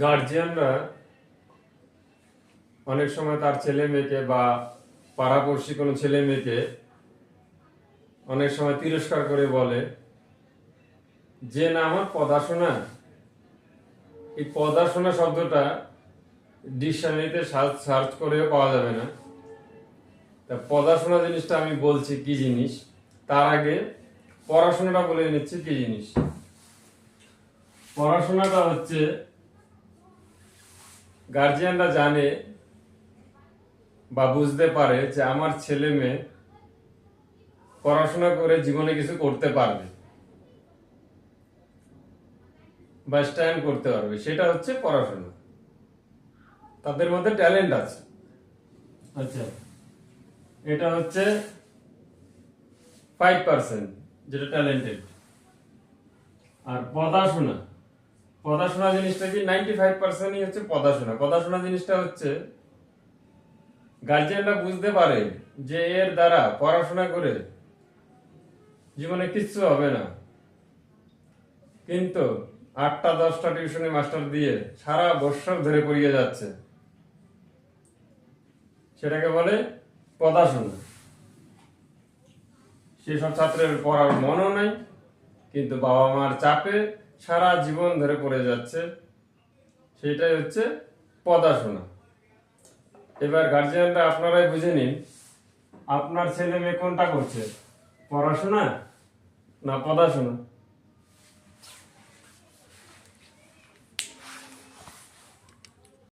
গার্জিয়ানরা অনেক সময় তার ছেলে মেয়েকে বা পাড়াপড়শি কোনো ছেলে মেয়েকে অনেক সময় তিরস্কার করে বলে যে না আমার পড়াশোনা, এই পড়াশোনা শব্দটা ডিকশনারিতে সার্চ করেও পাওয়া যাবে না। তা পড়াশোনা জিনিসটা আমি বলছি কি জিনিস, তার আগে পড়াশোনাটা বলে নিচ্ছি কি জিনিস। পড়াশোনাটা হচ্ছে গার্জিয়ানরা জানে বা বুঝতে পারে যে আমার ছেলে মেয়ে পড়াশোনা করে জীবনে কিছু করতে পারবে বা স্ট্যান্ড করতে পারবে, সেটা হচ্ছে পড়াশোনা। তাদের মধ্যে ট্যালেন্ট আছে। আচ্ছা, এটা হচ্ছে 5% যেটা ট্যালেন্টেড। আর পড়াশোনা, পড়াশোনা জিনিসটা কি 95%ই হচ্ছে পড়াশোনা। পড়াশোনা জিনিসটা হচ্ছে গার্জিয়ানরা বুঝতে পারে যে এর দ্বারা পড়াশোনা করে জীবনে কিচ্ছু হবে না, কিন্তু 8টা 10টা টিউশনি মাস্টার দিয়ে সারা বছর ধরে পড়িয়ে যাচ্ছে, সেটাকে বলে পড়াশোনা। সেসব ছাত্রের পড়ার মনও নাই, কিন্তু বাবা মার চাপে সারা জীবন ধরে পড়ে যাচ্ছে, সেটাই হচ্ছে পড়াশোনা। এবার গার্জিয়ানরা আপনারাই বুঝে নিন, আপনার ছেলে মেয়ে কোনটা করছে, পড়াশোনা না পড়াশোনা?